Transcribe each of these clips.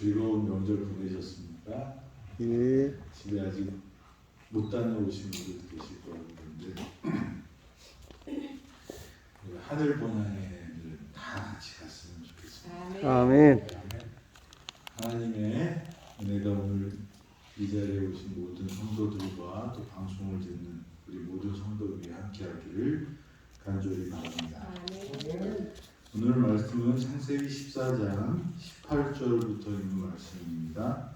즐거운 명절 보내셨습니까? 예. 집에 아직 못 다녀오신 분들도 계실 거라고 보는데 하늘 본향에 다 같이 갔으면 좋겠습니다. 아멘. 하나님의 은혜가 오늘 이 자리에 오신 모든 성도들과 또 방송을 듣는 우리 모든 성도들이 함께하기를 간절히 바랍니다. 오늘 말씀은 창세기 14장 18절부터 있는 말씀입니다.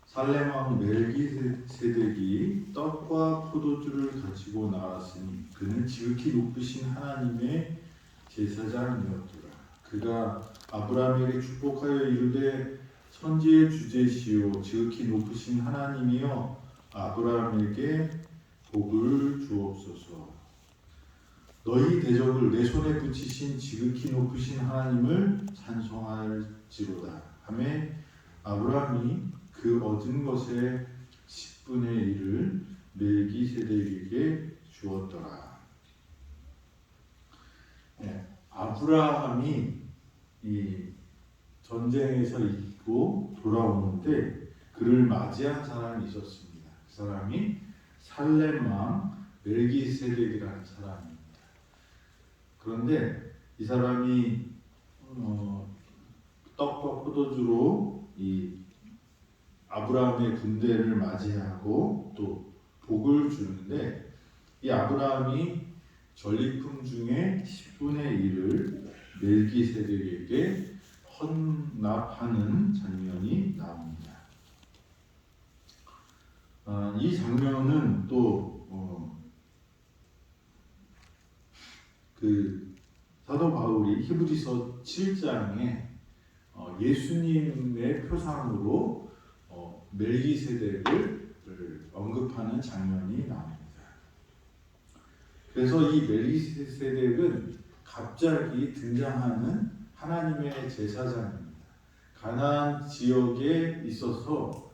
살렘 왕 멜기세덱이 떡과 포도주를 가지고 나왔으니 그는 지극히 높으신 하나님의 제사장이었더라. 그가 아브라함에게 축복하여 이르되 천지의 주제시오 지극히 높으신 하나님이여 아브라함에게 복을 주옵소서. 너희 대적을 내 손에 붙이신 지극히 높으신 하나님을 찬송할지로다 하매 아브라함이 그 얻은 것의 10분의 1을 멜기세덱에게 주었더라. 아브라함이 이 전쟁에서 이기고 돌아오는데 그를 맞이한 사람이 있었습니다. 그 사람이 살렘 왕 멜기세덱이라는 사람입니다. 그런데 이 사람이 떡과 포도주로 이 아브라함의 군대를 맞이하고 또 복을 주는데 이 아브라함이 전리품 중에 10분의 1을 멜기세덱에게 헌납하는 장면이 나옵니다. 이 장면은 또 그 사도 바울이 히브리서 7장에 예수님의 표상으로 멜기세덱을 언급하는 장면이 나옵니다. 그래서 이 멜기세덱은 갑자기 등장하는 하나님의 제사장입니다. 가나안 지역에 있어서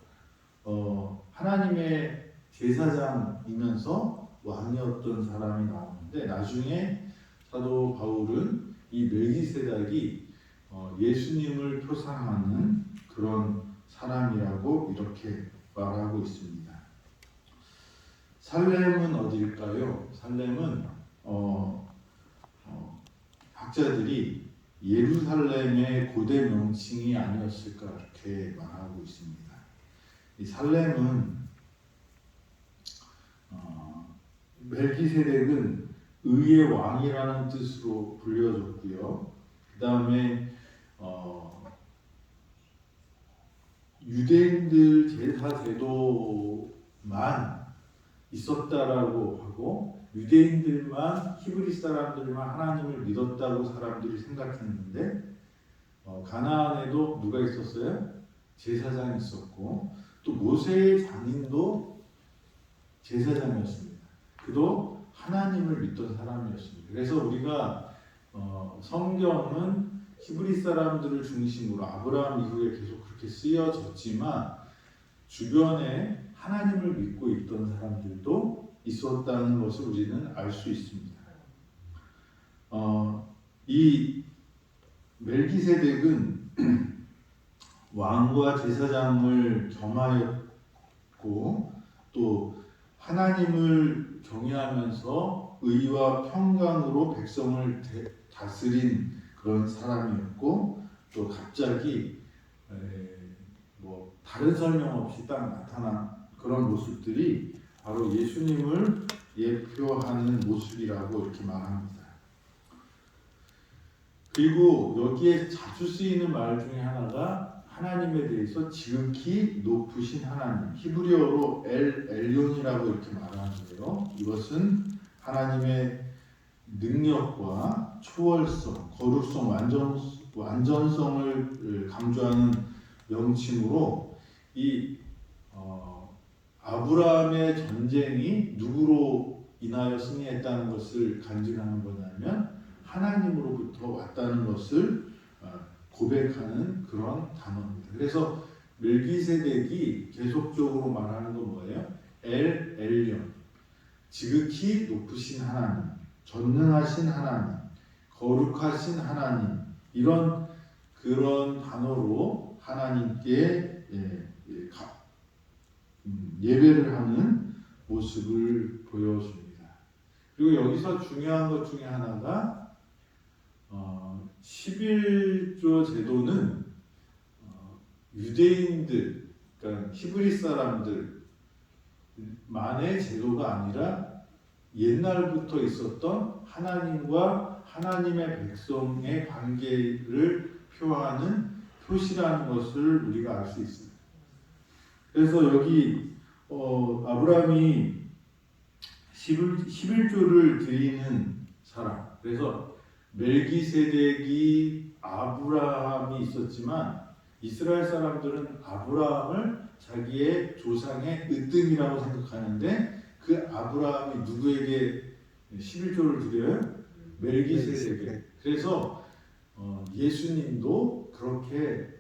하나님의 제사장이면서 왕이었던 사람이 나오는데 나중에 사도 바울은 이 멜기세덱이 예수님을 표상하는 그런 사람이라고 이렇게 말하고 있습니다. 살렘은 어디일까요? 살렘은 학자들이 예루살렘의 고대 명칭이 아니었을까 이렇게 말하고 있습니다. 이 살렘은 멜기세덱은 의의 왕이라는 뜻으로 불려졌고요. 그 다음에 유대인들 제사 제도만 있었다라고 하고 유대인들만 히브리 사람들만 하나님을 믿었다고 사람들이 생각했는데 가나안에도 누가 있었어요? 제사장이 있었고 또 모세의 장인도 제사장이었습니다. 그도 하나님을 믿던 사람이었습니다. 그래서 우리가 성경은 히브리 사람들을 중심으로 아브라함 이후에 계속 그렇게 쓰여졌지만 주변에 하나님을 믿고 있던 사람들도 있었다는 것을 우리는 알 수 있습니다. 이 멜기세덱은 왕과 제사장을 겸하였고 또 하나님을 경외하면서 의와 평강으로 백성을 다스린 그런 사람이었고 또 갑자기 다른 설명 없이 딱 나타난 그런 모습들이 바로 예수님을 예표하는 모습이라고 이렇게 말합니다. 그리고 여기에 자주 쓰이는 말 중에 하나가 하나님에 대해서 지극히 높으신 하나님, 히브리어로 엘ion이라고 이렇게 말하는데요. 이것은 하나님의 능력과 초월성, 거룩성, 완전성을 강조하는 명칭으로 이 아브라함의 전쟁이 누구로 인하여 승리했다는 것을 간증하는 거냐면 하나님으로부터 왔다는 것을 고백하는 그런 단어입니다. 그래서 멜기세덱이 계속적으로 말하는 건 뭐예요? 엘yon, 지극히 높으신 하나님, 전능하신 하나님, 거룩하신 하나님, 이런 그런 단어로 하나님께 예배를 하는 모습을 보여줍니다. 그리고 여기서 중요한 것 중에 하나가 11조 제도는 유대인들, 그러니까 히브리 사람들만의 제도가 아니라 옛날부터 있었던 하나님과 하나님의 백성의 관계를 표하는 표시라는 것을 우리가 알 수 있습니다. 그래서 여기 아브라함이 11조를 드리는 사람, 그래서 멜기세덱이 아브라함이 있었지만 이스라엘 사람들은 아브라함을 자기의 조상의 으뜸이라고 생각하는데 그 아브라함이 누구에게 11조를 드려요? 멜기세덱에게. 그래서 예수님도 그렇게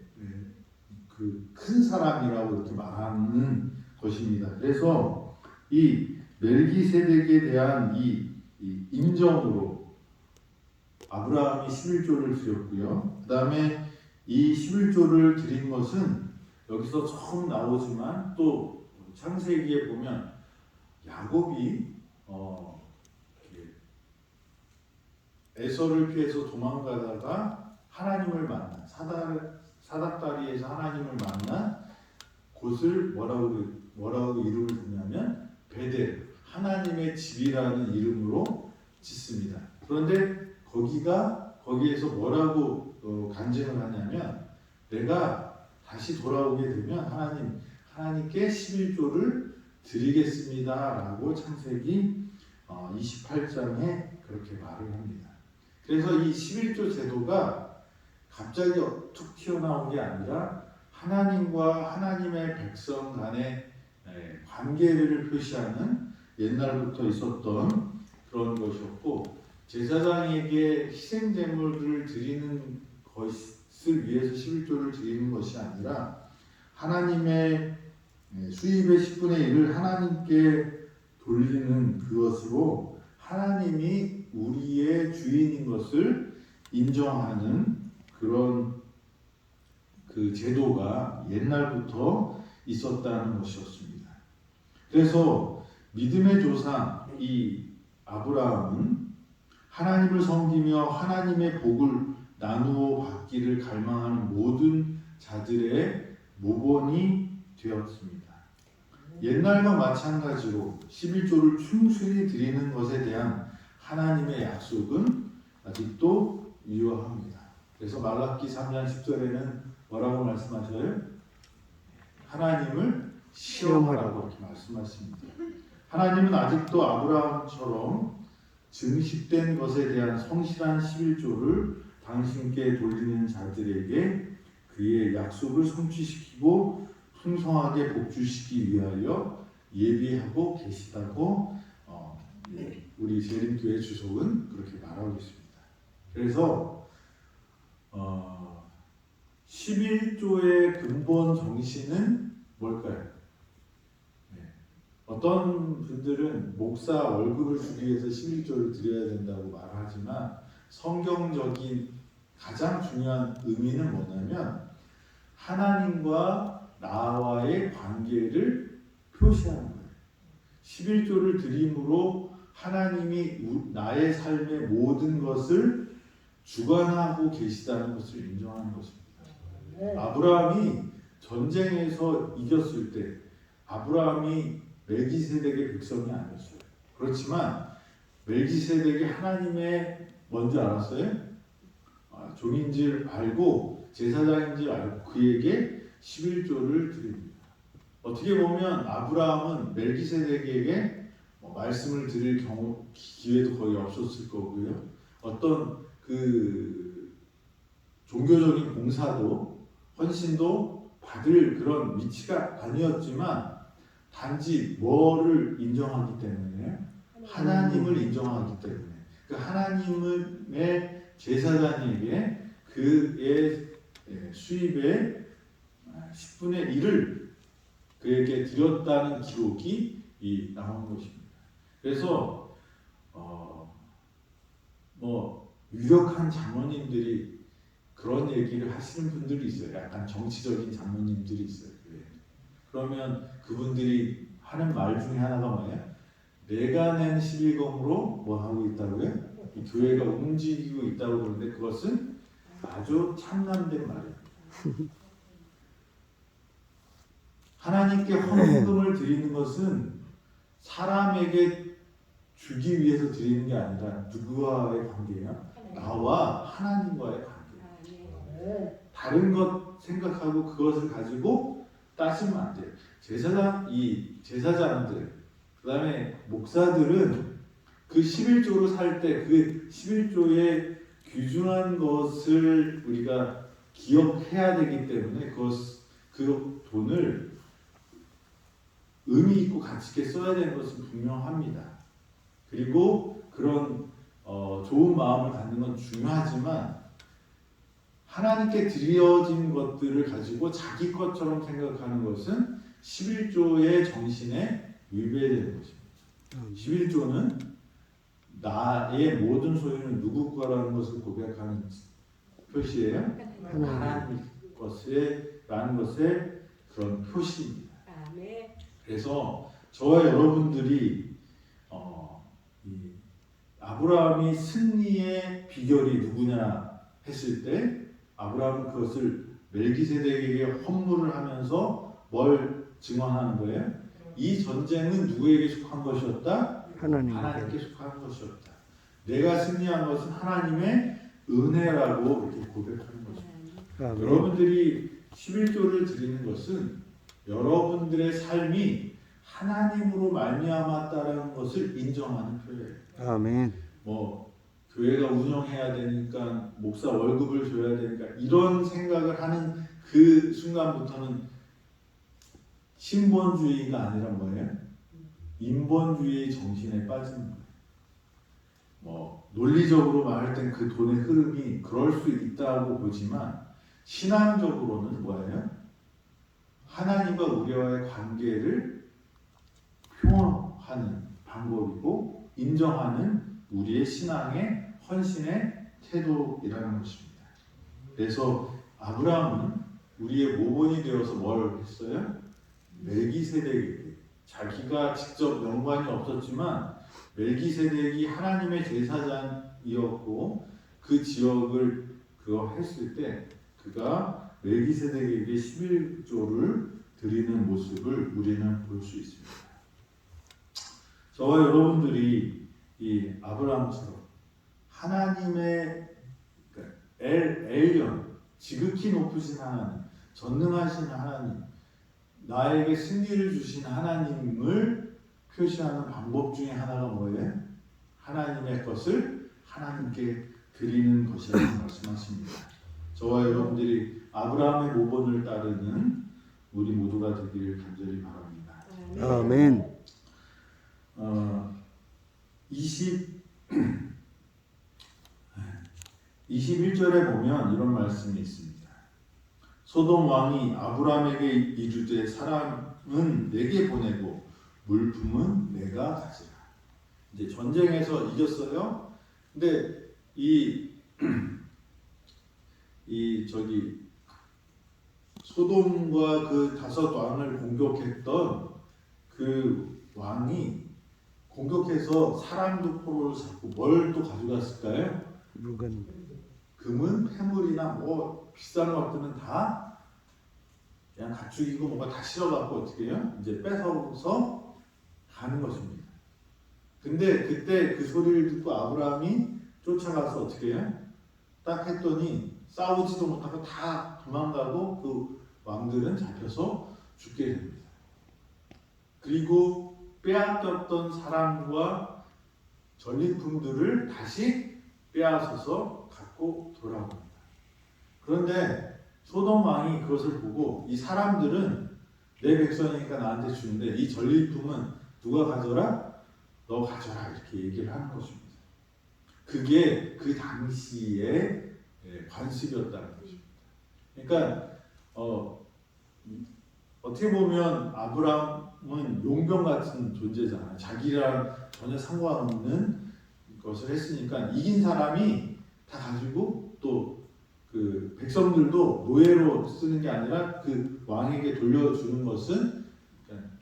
그 큰 사람이라고 이렇게 말하는 것입니다. 그래서 이 멜기세덱에 대한 이 인정으로 아브라함이 11조를 드렸고요. 그 다음에 이 11조를 드린 것은 여기서 처음 나오지만 또 창세기에 보면 야곱이 에서를 피해서 도망가다가 하나님을 만난 사닥다리에서 하나님을 만난 곳을 뭐라고 이름을 듣냐면 베델, 하나님의 집이라는 이름으로 짓습니다. 그런데 거기에서 뭐라고 간증을 하냐면 내가 다시 돌아오게 되면 하나님께 11조를 드리겠습니다 라고 창세기 28장에 그렇게 말을 합니다. 그래서 이 11조 제도가 갑자기 툭 튀어나온 게 아니라 하나님과 하나님의 백성 간의 관계를 표시하는 옛날부터 있었던 그런 것이었고, 제사장에게 희생제물을 드리는 것을 위해서 11조를 드리는 것이 아니라 하나님의 수입의 10분의 1을 하나님께 돌리는 그것으로 하나님이 우리의 주인인 것을 인정하는 그런 그 제도가 옛날부터 있었다는 것이었습니다. 그래서 믿음의 조상 이 아브라함은 하나님을 섬기며 하나님의 복을 나누어 받기를 갈망하는 모든 자들의 모본이 되었습니다. 옛날과 마찬가지로 11조를 충실히 드리는 것에 대한 하나님의 약속은 아직도 유효합니다. 그래서 말라기 3장 10절에는 뭐라고 말씀하셔요? 하나님을 시험하라고 이렇게 말씀하십니다. 하나님은 아직도 아브라함처럼 증식된 것에 대한 성실한 11조를 당신께 돌리는 자들에게 그의 약속을 성취시키고 풍성하게 복주시키기 위하여 예비하고 계시다고 우리 재림교회 주석은 그렇게 말하고 있습니다. 그래서 11조의 근본 정신은 뭘까요? 어떤 분들은 목사 월급을 주기 위해서 11조를 드려야 된다고 말하지만 성경적인 가장 중요한 의미는 뭐냐면 하나님과 나와의 관계를 표시하는 거예요. 11조를 드림으로 하나님이 나의 삶의 모든 것을 주관하고 계시다는 것을 인정하는 것입니다. 아브라함이 전쟁에서 이겼을 때 아브라함이 멜기세덱의 백성이 아니었어요. 그렇지만 멜기세덱이 하나님의 뭔지 알았어요? 종인 줄 알고 제사장인 줄 알고 그에게 11조를 드립니다. 어떻게 보면 아브라함은 멜기세덱에게 말씀을 드릴 기회도 거의 없었을 거고요. 어떤 그 종교적인 봉사도 헌신도 받을 그런 위치가 아니었지만 단지 뭐를 인정하기 때문에 하나님을 인정하기 때문에 그 하나님의 제사장에게 그의 수입의 10분의 1을 그에게 드렸다는 기록이 나온 것입니다. 그래서 유력한 장로님들이 그런 얘기를 하시는 분들이 있어요. 약간 정치적인 장로님들이 있어요. 그러면 그분들이 하는 말 중에 하나가 뭐예요? 내가 낸 11금으로 뭐 하고 있다고요? 이 교회가 움직이고 있다고 그러는데 그것은 아주 참남된 말이에요. 하나님께 헌금을 드리는 것은 사람에게 주기 위해서 드리는 게 아니라 누구와의 관계예요? 나와 하나님과의 관계. 다른 것 생각하고 그것을 가지고 따지면 안 돼요. 제사장들, 그 다음에 목사들은 그 11조로 살 때 그 11조의 귀중한 것을 우리가 기억해야 되기 때문에 그 돈을 의미 있고 가치 있게 써야 되는 것은 분명합니다. 그리고 그런 좋은 마음을 갖는 건 중요하지만 하나님께 드려진 것들을 가지고 자기 것처럼 생각하는 것은 11조의 정신에 위배되는 것입니다. 11조는 나의 모든 소유는 누구 거라는 것을 고백하는 표시예요. 하나님 것이라는 것의 그런 표시입니다. 그래서 저와 여러분들이 이 아브라함이 승리의 비결이 누구냐 했을 때 아브라함은 그것을 멜기세덱에게 헌물을 하면서 뭘 증언하는 거예요? 이 전쟁은 누구에게 속한 것이었다? 하나님께 속한 것이었다. 내가 승리한 것은 하나님의 은혜라고 이렇게 고백하는 것입니다. 여러분들이 11조를 드리는 것은 여러분들의 삶이 하나님으로 말미암았다라는 것을 인정하는 표현이에요. 아멘. 교회가 운영해야 되니까 목사 월급을 줘야 되니까 이런 생각을 하는 그 순간부터는 신본주의가 아니라 뭐예요? 인본주의 정신에 빠지는 거예요. 논리적으로 말할 땐 그 돈의 흐름이 그럴 수 있다고 보지만 신앙적으로는 뭐예요? 하나님과 우리와의 관계를 표현하는 방법이고 인정하는 우리의 신앙의 헌신의 태도이라는 것입니다. 그래서 아브라함은 우리의 모본이 되어서 뭘 했어요? 멜기세덱에게 자기가 직접 연관이 없었지만 멜기세덱이 하나님의 제사장이었고 그 지역을 그거 했을 때 그가 멜기세덱에게 11조를 드리는 모습을 우리는 볼 수 있습니다. 저와 여러분들이 이 아브라함처럼 하나님의 엘yon 지극히 높으신 하나님, 전능하신 하나님, 나에게 승리를 주신 하나님을 표시하는 방법 중에 하나가 뭐예요? 하나님의 것을 하나님께 드리는 것이라고 말씀하십니다. 저와 여러분들이 아브라함의 모본을 따르는 우리 모두가 되기를 간절히 바랍니다. 아멘. 21절에 보면 이런 말씀이 있습니다. 소돔 왕이 아브라함에게 이르되 사람은 내게 보내고 물품은 내가 가지라. 이제 전쟁에서 이겼어요. 근데 소돔과 그 5 왕을 공격했던 그 왕이 공격해서 사람도 포로를 잡고 뭘 또 가져갔을까요? 물건. 금은 폐물이나 비싼 것들은 다 그냥 가축이고 뭔가 다 실어갖고 어떻게 해요? 이제 뺏어서 가는 것입니다. 근데 그때 그 소리를 듣고 아브라함이 쫓아가서 어떻게 해요? 딱 했더니 싸우지도 못하고 다 도망가고 그 왕들은 잡혀서 죽게 됩니다. 그리고 빼앗겼던 사람과 전리품들을 다시 빼앗아서 갖고 돌아옵니다. 그런데 소돔 왕이 그것을 보고 이 사람들은 내 백성이니까 나한테 주는데 이 전리품은 누가 가져라? 너 가져라 이렇게 얘기를 하는 것입니다. 그게 그 당시의 관습이었다는 것입니다. 그러니까 어떻게 보면 아브라함은 용병 같은 존재잖아요. 자기랑 전혀 상관없는 것을 했으니까 이긴 사람이 다 가지고 또 그 백성들도 노예로 쓰는 게 아니라 그 왕에게 돌려주는 것은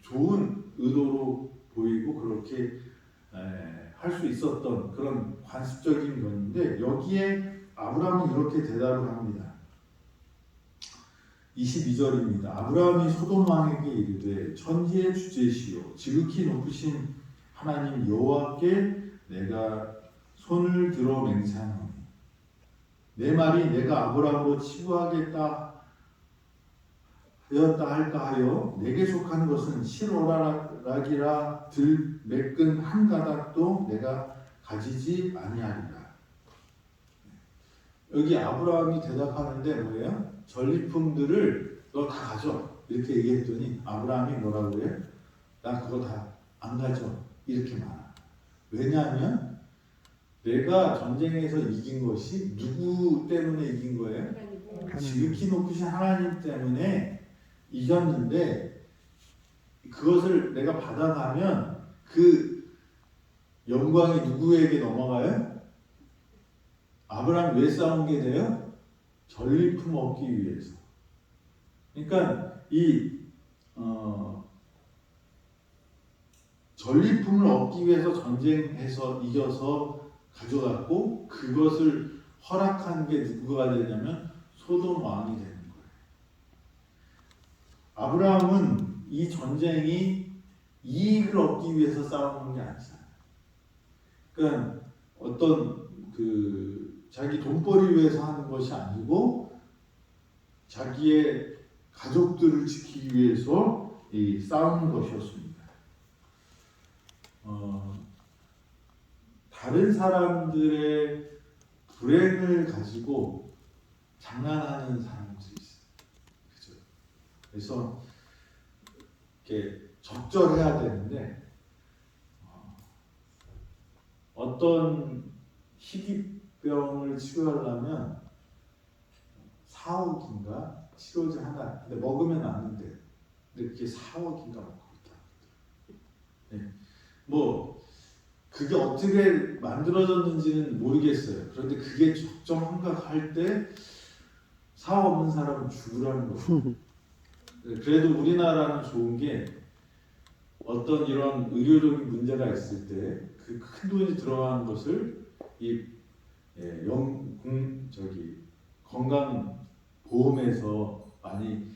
좋은 의도로 보이고 그렇게 할 수 있었던 그런 관습적인 건데 여기에 아브라함은 이렇게 대답을 합니다. 22절입니다. 아브라함이 소돔 왕에게 이르되 천지의 주제시요 지극히 높으신 하나님 여호와께 내가 손을 들어 맹세하노니 내 말이 내가 아브라함으로 치부하겠다 하였다 할까 하여 내게 속한 것은 실오라락이라 들 매끈 한 가닥도 내가 가지지 아니하리라. 여기 아브라함이 대답하는데 뭐예요? 전리품들을 너 다 가져 이렇게 얘기했더니 아브라함이 뭐라고 해요? 나 그거 다 안 가져 이렇게 말하. 왜냐하면 내가 전쟁에서 이긴 것이 누구 때문에 이긴 거예요? 지극히 높으신 하나님 때문에 이겼는데 그것을 내가 받아가면 그 영광이 누구에게 넘어가요? 아브라함 왜 싸운 게 돼요? 전리품 얻기 위해서. 그러니까 이 전리품을 얻기 위해서 전쟁해서 이겨서 가져갔고 그것을 허락한 게 누구가 되냐면 소돔 왕이 되는 거예요. 아브라함은 이 전쟁이 이익을 얻기 위해서 싸우는 게 아니잖아요. 그러니까 어떤 자기 돈벌이 위해서 하는 것이 아니고 자기의 가족들을 지키기 위해서 싸우는 것이었습니다. 다른 사람들의 불행을 가지고 장난하는 사람들이 있어요. 그죠? 그래서 이렇게 적절해야 되는데 어떤 희귀병을 치료하려면 4억인가 치료제 하나. 근데 먹으면 안 돼. 근데 그게 4억인가 먹고 있다. 네. 뭐 그게 어떻게 만들어졌는지는 모르겠어요. 그런데 그게 적정한가 할 때 사업 없는 사람은 죽으라는 거죠. 그래도 우리나라는 좋은 게 어떤 이런 의료적인 문제가 있을 때 그 큰 돈이 들어가는 것을 건강보험에서 많이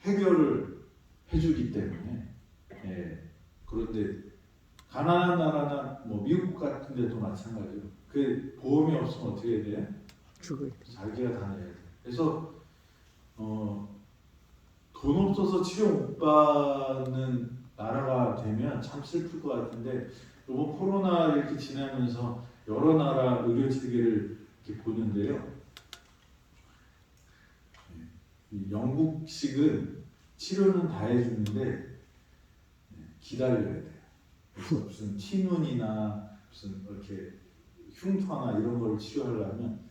해결을 해주기 때문에 그런데 가난한 나라나 뭐 미국 같은 데도 마찬가지로 그 보험이 없으면 어떻게 돼요? 죽어요. 자기가 다 내야 돼. 그래서 돈 없어서 치료 못 받는 나라가 되면 참 슬플 것 같은데 이번 코로나 이렇게 지나면서 여러 나라 의료 체계를 이렇게 보는데요. 영국식은 치료는 다 해주는데 기다려야 돼요. 그래서 무슨 티눈이나 무슨 이렇게 흉터나 이런 걸 치료하려면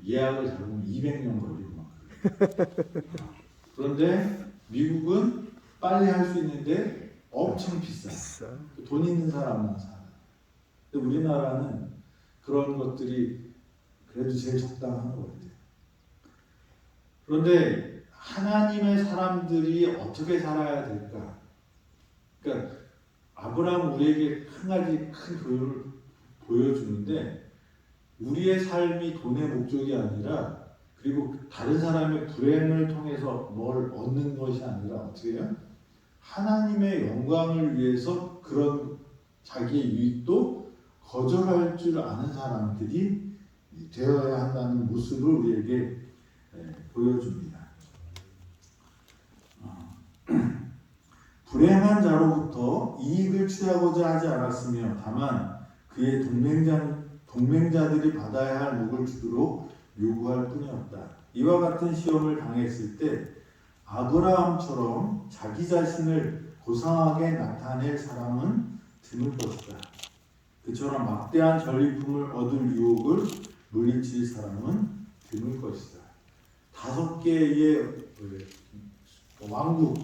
예약을 잡으면 200년 걸리고 막 그래요. 그런데 미국은 빨리 할 수 있는데 엄청 비싸. 돈 있는 사람만 사. 근데 우리나라는 그런 것들이 그래도 제일 적당한 것 같아요. 그런데 하나님의 사람들이 어떻게 살아야 될까? 그러니까 아브라함 우리에게 한 가지 큰 교훈을 보여주는데 우리의 삶이 돈의 목적이 아니라 그리고 다른 사람의 불행을 통해서 뭘 얻는 것이 아니라 어떻게 해요? 하나님의 영광을 위해서 그런 자기의 유익도 거절할 줄 아는 사람들이 되어야 한다는 모습을 우리에게 보여줍니다. 불행한 자로부터 이익을 취하고자 하지 않았으며 다만 그의 동맹자들이 받아야 할 목을 주도록 요구할 뿐이었다. 이와 같은 시험을 당했을 때 아브라함처럼 자기 자신을 고상하게 나타낼 사람은 드물 것이다. 그처럼 막대한 전리품을 얻을 유혹을 물리칠 사람은 드물 것이다. 5개의 왕국,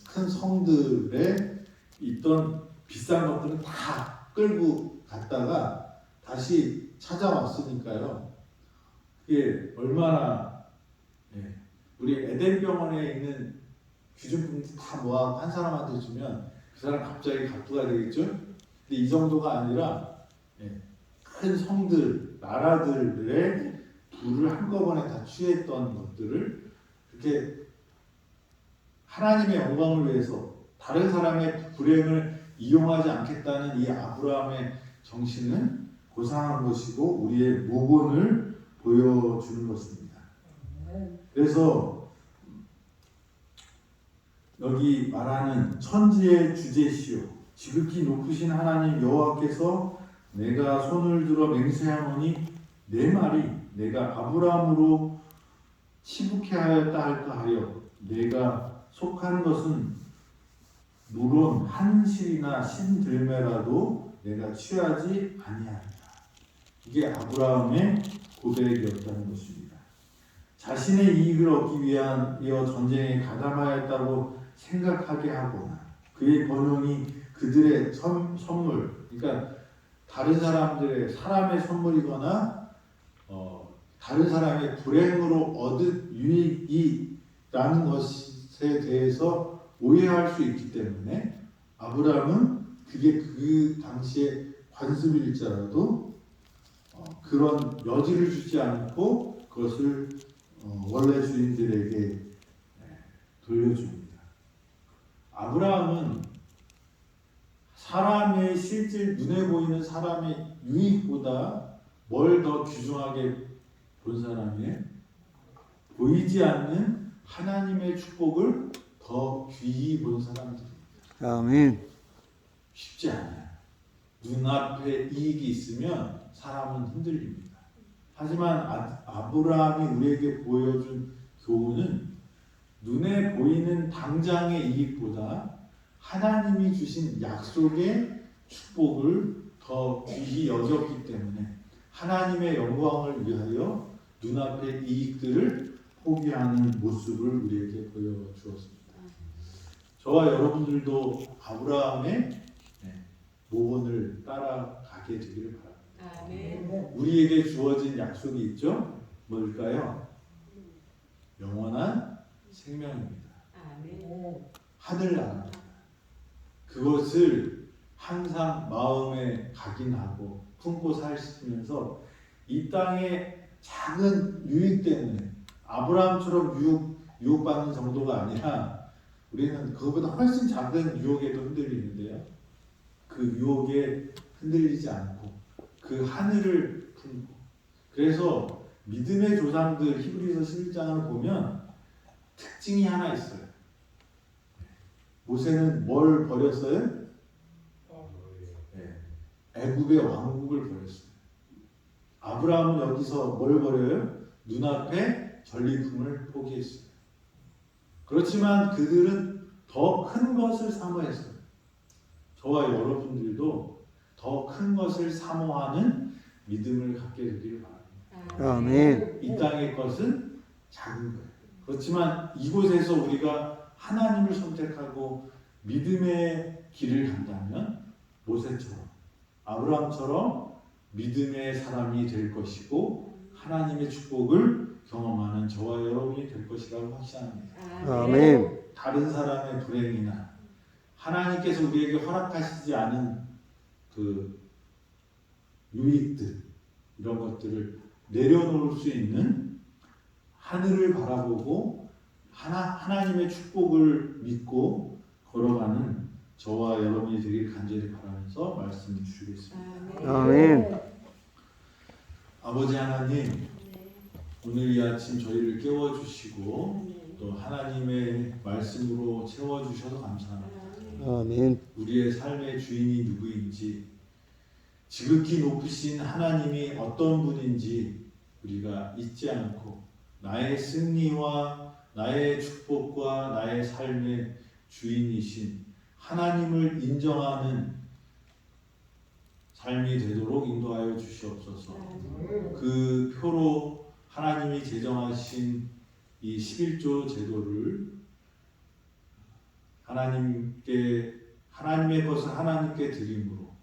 큰 성들에 있던 비싼 것들은 다 끌고 갔다가 다시 찾아왔으니까요. 그게 얼마나 우리 에덴 병원에 있는 귀중품들 다 모아 한 사람한테 주면 그 사람 갑자기 갑부가 되겠죠? 근데 이 정도가 아니라 큰 성들, 나라들의 부를 한꺼번에 다 취했던 것들을 그렇게 하나님의 영광을 위해서 다른 사람의 불행을 이용하지 않겠다는 이 아브라함의 정신은 고상한 것이고 우리의 모본을 보여주는 것입니다. 그래서 여기 말하는 천지의 주제시요 지극히 높으신 하나님 여호와께서 내가 손을 들어 맹세하노니 내 말이 내가 아브라함으로 치북해 하였다 할까 하여 내가 속한 것은 물론 한 실이나 신들매라도 내가 취하지 아니하리라. 이게 아브라함의 고백이었다는 것입니다. 자신의 이익을 얻기 위하여 전쟁에 가담하였다고 생각하게 하거나 그의 번영이 그들의 선물, 그러니까 다른 사람의 선물이거나 다른 사람의 불행으로 얻은 유익이라는 것에 대해서 오해할 수 있기 때문에 아브라함은 그게 그 당시에 관습일지라도 그런 여지를 주지 않고 그것을 원래 주인들에게 돌려줍니다. 아브라함은 사람의 실질 눈에 보이는 사람의 유익보다 뭘 더 귀중하게 본 사람이에요? 보이지 않는 하나님의 축복을 더 귀히 본 사람들입니다. 아멘. 쉽지 않아요. 눈앞에 이익이 있으면 사람은 흔들립니다. 하지만 아브라함이 우리에게 보여준 교훈은 눈에 보이는 당장의 이익보다 하나님이 주신 약속의 축복을 더 귀히 여겼기 때문에 하나님의 영광을 위하여 눈앞의 이익들을 포기하는 모습을 우리에게 보여주었습니다. 저와 여러분들도 아브라함의 모본을 따라가게 되기를 바랍니다. 아멘. 우리에게 주어진 약속이 있죠? 뭘까요? 영원한 생명입니다. 아멘. 하늘나라입니다. 그것을 항상 마음에 각인하고 품고 살면서 이 땅의 작은 유익 때문에 아브라함처럼 유혹받는 정도가 아니라 우리는 그것보다 훨씬 작은 유혹에도 흔들리는데요. 그 유혹에 흔들리지 않고 그 하늘을 품고 그래서 믿음의 조상들 히브리서 11장을 보면 특징이 하나 있어요. 모세는 뭘 버렸어요? 애굽의 왕국을 버렸어요. 아브라함은 여기서 뭘 버려요? 눈앞에 전리품을 포기했어요. 그렇지만 그들은 더 큰 것을 사모했어요. 저와 여러분들도 더 큰 것을 사모하는 믿음을 갖게 되기를 바랍니다. 아멘. 이 땅의 것은 작은 거예요. 그렇지만 이곳에서 우리가 하나님을 선택하고 믿음의 길을 간다면 모세처럼 아브라함처럼 믿음의 사람이 될 것이고 하나님의 축복을 경험하는 저와 여러분이 될 것이라고 확신합니다. 아멘. 다른 사람의 불행이나 하나님께서 우리에게 허락하시지 않은 그 유익들 이런 것들을 내려놓을 수 있는 하늘을 바라보고 하나님의 축복을 믿고 걸어가는 저와 여러분이 되길 간절히 바라면서 말씀을 주시겠습니다. 아멘. 아버지 하나님, 오늘 이 아침 저희를 깨워주시고 또 하나님의 말씀으로 채워주셔서 감사합니다. 아멘. 우리의 삶의 주인이 누구인지 지극히 높으신 하나님이 어떤 분인지 우리가 잊지 않고 나의 승리와 나의 축복과 나의 삶의 주인이신 하나님을 인정하는 삶이 되도록 인도하여 주시옵소서. 그 표로 하나님이 제정하신 이 11조 제도를 하나님의 것을 하나님께 드림으로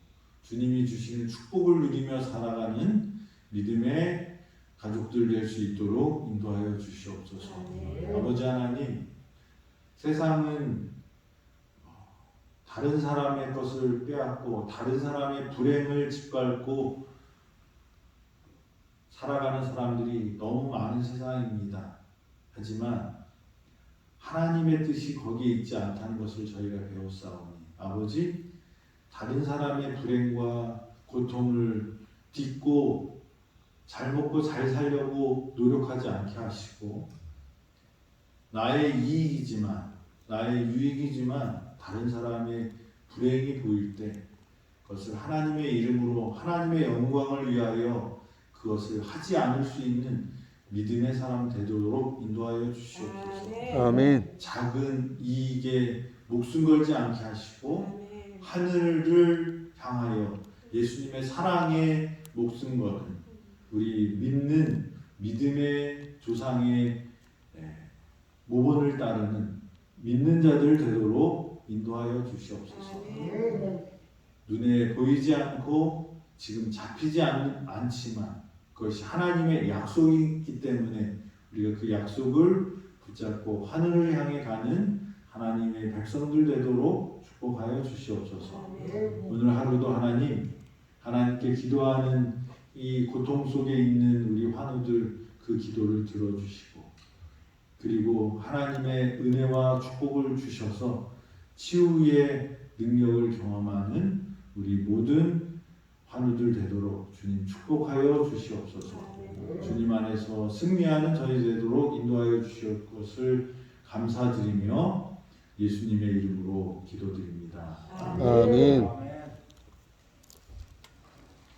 주님이 주시는 축복을 누리며 살아가는 믿음의 가족들 될 수 있도록 인도하여 주시옵소서. 아버지 하나님, 세상은 다른 사람의 것을 빼앗고 다른 사람의 불행을 짓밟고 살아가는 사람들이 너무 많은 세상입니다. 하지만 하나님의 뜻이 거기에 있지 않다는 것을 저희가 배웠사오니 아버지, 다른 사람의 불행과 고통을 딛고 잘 먹고 잘 살려고 노력하지 않게 하시고 나의 이익이지만 나의 유익이지만 다른 사람의 불행이 보일 때 그것을 하나님의 이름으로 하나님의 영광을 위하여 그것을 하지 않을 수 있는 믿음의 사람 되도록 인도하여 주시옵소서. 아멘. 작은 이익에 목숨 걸지 않게 하시고 하늘을 향하여 예수님의 사랑에 목숨 거는 우리 믿는 믿음의 조상의 모본을 따르는 믿는 자들 되도록 인도하여 주시옵소서. 눈에 보이지 않고 지금 잡히지 않지만 그것이 하나님의 약속이기 때문에 우리가 그 약속을 붙잡고 하늘을 향해 가는 하나님의 백성들 되도록 축복하여 주시옵소서. 오늘 하루도 하나님께 기도하는 이 고통 속에 있는 우리 환우들 그 기도를 들어주시고 그리고 하나님의 은혜와 축복을 주셔서 치유의 능력을 경험하는 우리 모든 환우들 되도록 주님 축복하여 주시옵소서. 주님 안에서 승리하는 저희 되도록 인도하여 주실 것을 감사드리며 예수님의 이름으로 기도드립니다. 아멘.